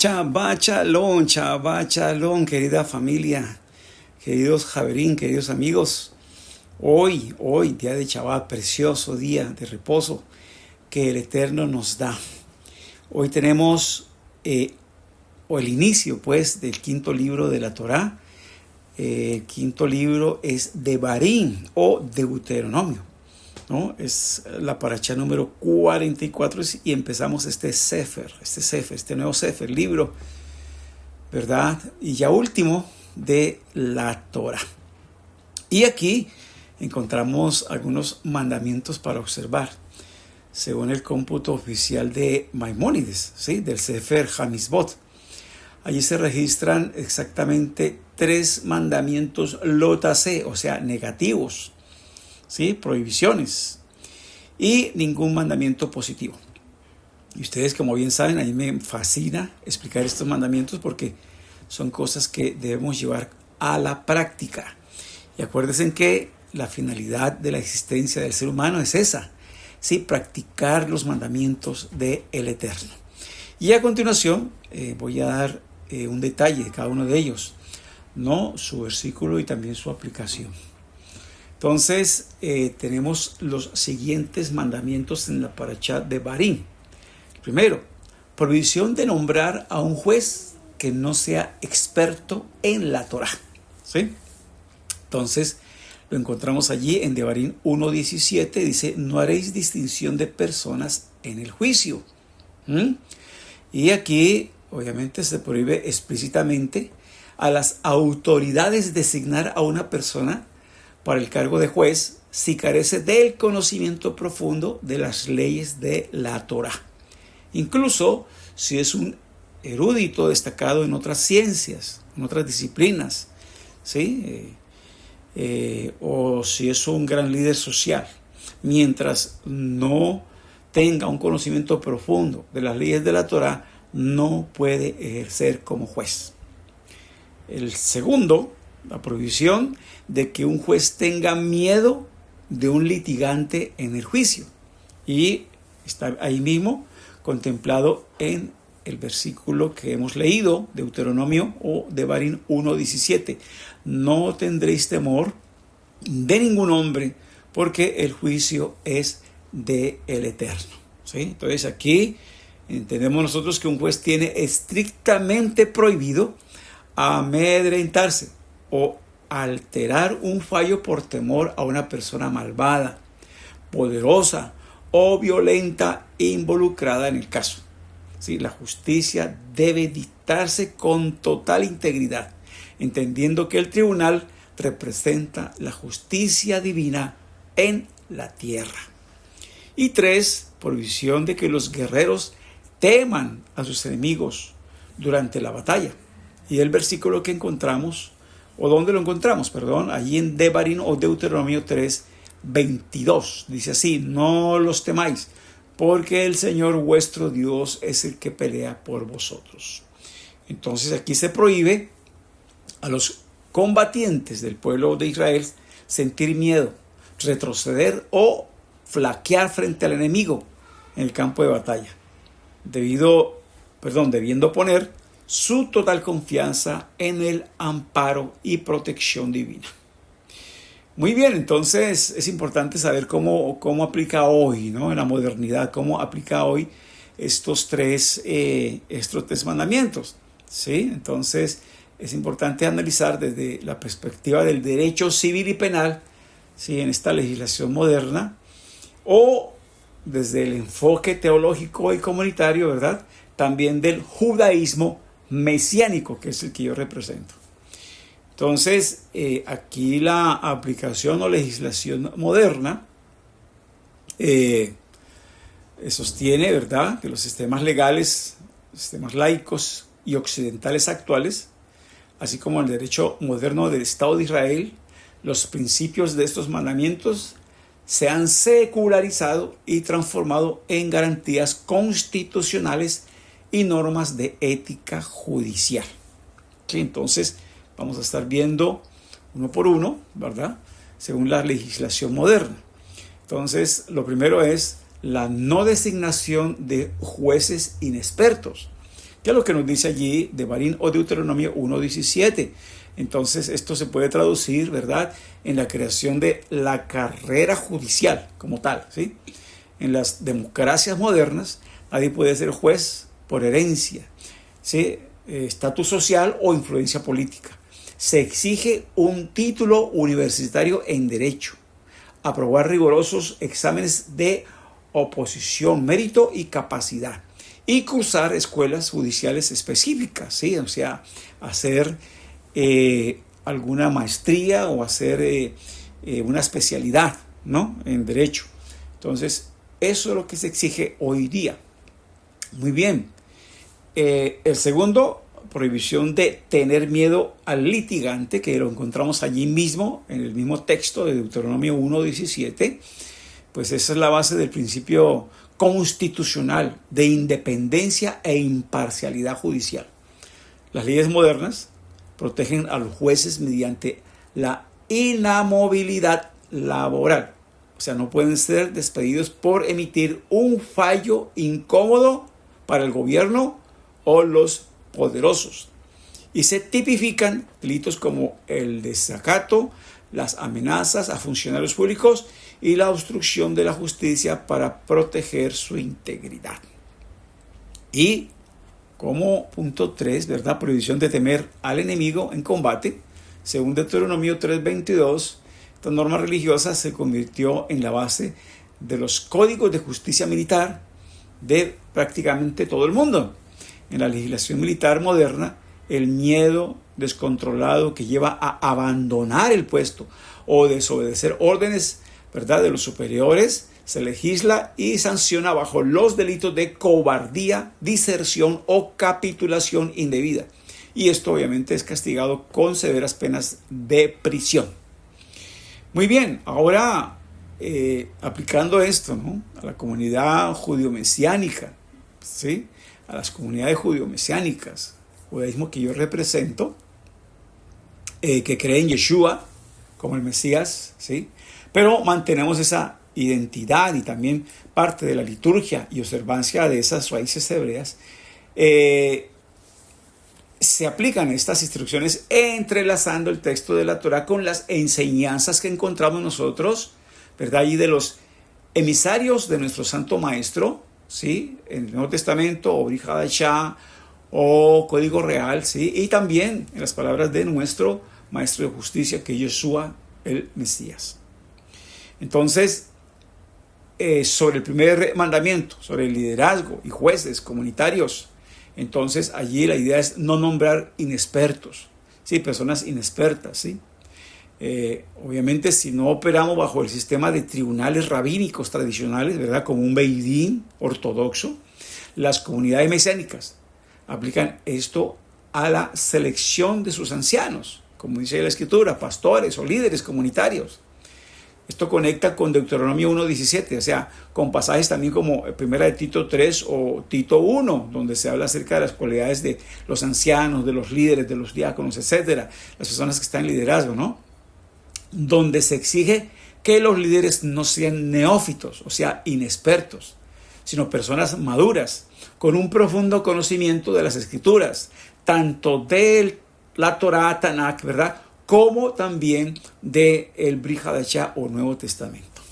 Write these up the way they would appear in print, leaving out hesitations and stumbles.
Shabbat Shalom, querida familia, queridos Javerín, queridos amigos. Hoy, día de Shabbat, precioso día de reposo que el Eterno nos da. Hoy tenemos el inicio, pues, del quinto libro de la Torá. El quinto libro es Devarim o Deuteronomio, ¿no? Es la parashá número 44 y empezamos este nuevo Sefer, libro, ¿verdad? Y ya último de la Torá. Y aquí encontramos algunos mandamientos para observar, según el cómputo oficial de Maimónides, ¿sí? Del Sefer Hamizbot. Allí se registran exactamente 3 mandamientos lotase, o sea, negativos, ¿sí? Prohibiciones, y ningún mandamiento positivo. Y ustedes, como bien saben, a mí me fascina explicar estos mandamientos porque son cosas que debemos llevar a la práctica. Y acuérdense que la finalidad de la existencia del ser humano es esa, ¿sí? Practicar los mandamientos del Eterno. Y a continuación voy a dar un detalle de cada uno de ellos, ¿no? Su versículo y también su aplicación. Entonces, tenemos los siguientes mandamientos en la parashá de Devarim. Primero, prohibición de nombrar a un juez que no sea experto en la Torá, ¿sí? Entonces, lo encontramos allí en Devarim 1:17, dice, no haréis distinción de personas en el juicio. Y aquí, obviamente, se prohíbe explícitamente a las autoridades designar a una persona para el cargo de juez si carece del conocimiento profundo de las leyes de la Torá. Incluso si es un erudito destacado en otras ciencias, en otras disciplinas, ¿sí? O si es un gran líder social, mientras no tenga un conocimiento profundo de las leyes de la Torá, no puede ejercer como juez. El segundo, la prohibición de que un juez tenga miedo de un litigante en el juicio. Y está ahí mismo contemplado en el versículo que hemos leído, Deuteronomio o Devarim 1:17. No tendréis temor de ningún hombre, porque el juicio es del Eterno, ¿sí? Entonces aquí entendemos nosotros que un juez tiene estrictamente prohibido amedrentarse o alterar un fallo por temor a una persona malvada, poderosa o violenta involucrada en el caso. ¿Sí? La justicia debe dictarse con total integridad, entendiendo que el tribunal representa la justicia divina en la tierra. Y 3, prohibición de que los guerreros teman a sus enemigos durante la batalla. Y el versículo que encontramos, o donde lo encontramos, allí en Devarim o Deuteronomio 3:22, dice así, no los temáis, porque el Señor vuestro Dios es el que pelea por vosotros. Entonces aquí se prohíbe a los combatientes del pueblo de Israel sentir miedo, retroceder o flaquear frente al enemigo en el campo de batalla, debiendo poner su total confianza en el amparo y protección divina. Muy bien, entonces es importante saber cómo aplica hoy, ¿no? En la modernidad, cómo aplica hoy estos tres mandamientos, ¿sí? Entonces es importante analizar desde la perspectiva del derecho civil y penal, ¿sí? En esta legislación moderna, o desde el enfoque teológico y comunitario, ¿verdad? También del judaísmo mesiánico, que es el que yo represento. Entonces, aquí la aplicación o legislación moderna sostiene, ¿verdad?, que los sistemas legales, sistemas laicos y occidentales actuales, así como el derecho moderno del Estado de Israel, los principios de estos mandamientos se han secularizado y transformado en garantías constitucionales y normas de ética judicial. ¿Sí? Entonces, vamos a estar viendo uno por uno, ¿verdad?, según la legislación moderna. Entonces, lo primero es la no designación de jueces inexpertos, que es lo que nos dice allí Devarim o Deuteronomio 1:17. Entonces esto se puede traducir, ¿verdad?, en la creación de la carrera judicial como tal, ¿sí? En las democracias modernas nadie puede ser juez por herencia, ¿sí?, estatus social o influencia política. Se exige un título universitario en derecho, aprobar rigurosos exámenes de oposición, mérito y capacidad, y cursar escuelas judiciales específicas, ¿sí? O sea, hacer alguna maestría o hacer una especialidad, ¿no?, en derecho. Entonces, eso es lo que se exige hoy día. Muy bien. El segundo, prohibición de tener miedo al litigante, que lo encontramos allí mismo, en el mismo texto de Deuteronomio 1:17, pues esa es la base del principio constitucional de independencia e imparcialidad judicial. Las leyes modernas protegen a los jueces mediante la inamovilidad laboral. O sea, no pueden ser despedidos por emitir un fallo incómodo para el gobierno o los poderosos. Y se tipifican delitos como el desacato, las amenazas a funcionarios públicos y la obstrucción de la justicia para proteger su integridad. Y como punto 3, ¿verdad?, prohibición de temer al enemigo en combate. Según Deuteronomio 3:22, esta norma religiosa se convirtió en la base de los códigos de justicia militar de prácticamente todo el mundo. En la legislación militar moderna, el miedo descontrolado que lleva a abandonar el puesto o desobedecer órdenes, ¿verdad?, de los superiores, se legisla y sanciona bajo los delitos de cobardía, diserción o capitulación indebida. Y esto obviamente es castigado con severas penas de prisión. Muy bien, ahora aplicando esto, ¿no?, a la comunidad judío-mesiánica, ¿sí?, a las comunidades judío-mesiánicas, judaísmo que yo represento, que creen en Yeshua como el Mesías, ¿sí?, pero mantenemos esa identidad y también parte de la liturgia y observancia de esas raíces hebreas. Se aplican estas instrucciones entrelazando el texto de la Torá con las enseñanzas que encontramos nosotros, ¿verdad?, allí de los emisarios de nuestro Santo Maestro, ¿sí?, en el Nuevo Testamento, o Brit Hadashah, o Código Real, ¿sí?, y también en las palabras de nuestro Maestro de Justicia, que es Yeshua, el Mesías. Entonces, sobre el primer mandamiento, sobre el liderazgo y jueces comunitarios, entonces allí la idea es no nombrar inexpertos, ¿sí?, personas inexpertas, ¿sí? Obviamente, si no operamos bajo el sistema de tribunales rabínicos tradicionales, ¿verdad?, como un Beidín ortodoxo, las comunidades mesiánicas aplican esto a la selección de sus ancianos, como dice la Escritura, pastores o líderes comunitarios. Esto conecta con Deuteronomio 1:17, o sea, con pasajes también como Primera de Tito 3 o Tito 1, donde se habla acerca de las cualidades de los ancianos, de los líderes, de los diáconos, etcétera, las personas que están en liderazgo, ¿no?, donde se exige que los líderes no sean neófitos, o sea, inexpertos, sino personas maduras, con un profundo conocimiento de las Escrituras, tanto de la Torá, Tanakh, ¿verdad?, como también del Brit Hadashah o Nuevo Testamento.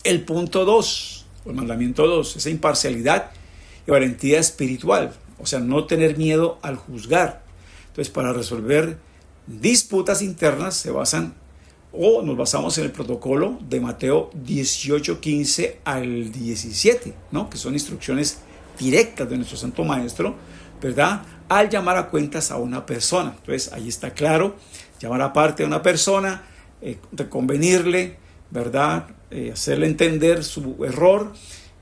El punto 2, o el mandamiento 2, esa imparcialidad y valentía espiritual, o sea, no tener miedo al juzgar. Entonces, para resolver disputas internas se basan o nos basamos en el protocolo de Mateo 18:15 al 17, ¿no?, que son instrucciones directas de nuestro Santo Maestro, ¿verdad?, al llamar a cuentas a una persona. Entonces, ahí está claro, llamar aparte a una persona, reconvenirle, ¿verdad?, hacerle entender su error,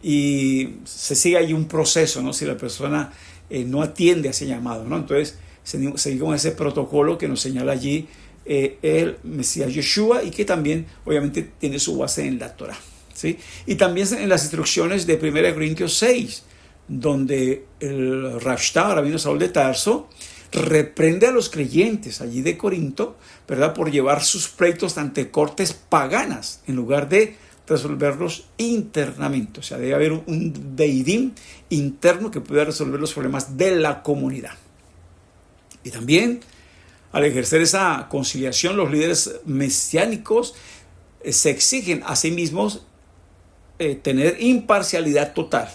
y se sigue ahí un proceso, ¿no?, si la persona no atiende a ese llamado, ¿no? Entonces, seguimos ese protocolo que nos señala allí el Mesías Yeshua, y que también obviamente tiene su base en la Torá, ¿sí? Y también en las instrucciones de 1 Corintios 6, donde el Rashta, Rabino Saúl de Tarso, reprende a los creyentes allí de Corinto, ¿verdad?, por llevar sus pleitos ante cortes paganas en lugar de resolverlos internamente. O sea, debe haber un Beidim interno que pueda resolver los problemas de la comunidad. Y también, al ejercer esa conciliación, los líderes mesiánicos se exigen a sí mismos tener imparcialidad total.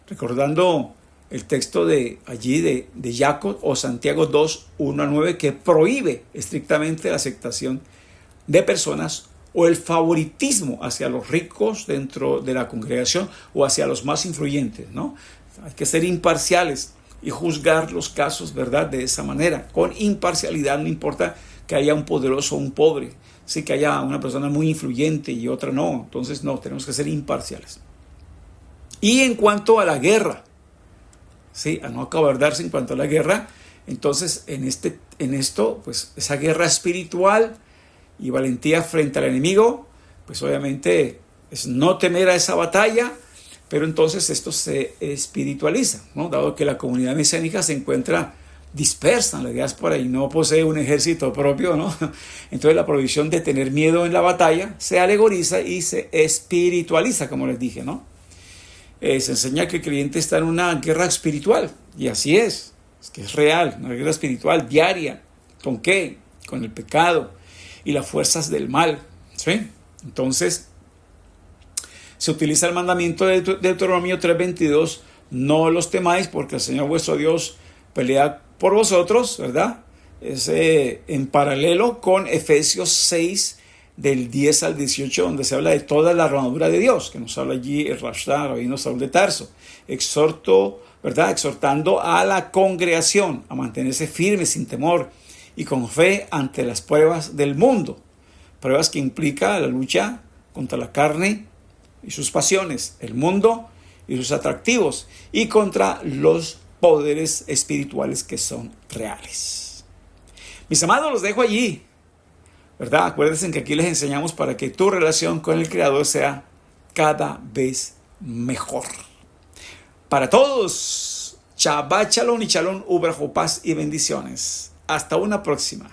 Recordando el texto de allí de Jacob o Santiago 2, 1-9, que prohíbe estrictamente la aceptación de personas o el favoritismo hacia los ricos dentro de la congregación o hacia los más influyentes, ¿no? Hay que ser imparciales y juzgar los casos, ¿verdad?, de esa manera, con imparcialidad. No importa que haya un poderoso o un pobre, sí, que haya una persona muy influyente y otra no. Entonces no, tenemos que ser imparciales. Y en cuanto a la guerra, sí, a no acobardarse en cuanto a la guerra, entonces en esto, pues esa guerra espiritual y valentía frente al enemigo, pues obviamente es no temer a esa batalla, pero entonces esto se espiritualiza, ¿no? Dado que la comunidad mesiánica se encuentra dispersa en la diáspora y no posee un ejército propio, ¿no? Entonces la prohibición de tener miedo en la batalla se alegoriza y se espiritualiza, como les dije, ¿no? Se enseña que el creyente está en una guerra espiritual, y así es que es real, una guerra espiritual diaria. ¿Con qué? Con el pecado y las fuerzas del mal, ¿sí? Entonces se utiliza el mandamiento de Deuteronomio 3:22, no los temáis porque el Señor vuestro Dios pelea por vosotros, ¿verdad? Es en paralelo con Efesios 6, del 10 al 18, donde se habla de toda la armadura de Dios, que nos habla allí el Rashdar, Rabino Saúl de Tarso. Exhortando a la congregación a mantenerse firme, sin temor y con fe ante las pruebas del mundo. Pruebas que implica la lucha contra la carne y sus pasiones, el mundo y sus atractivos, y contra los poderes espirituales que son reales. Mis amados, los dejo allí, ¿verdad? Acuérdense que aquí les enseñamos para que tu relación con el Creador sea cada vez mejor. Para todos, Shabbat Shalom y Shalom, Ubrajo, paz y bendiciones. Hasta una próxima.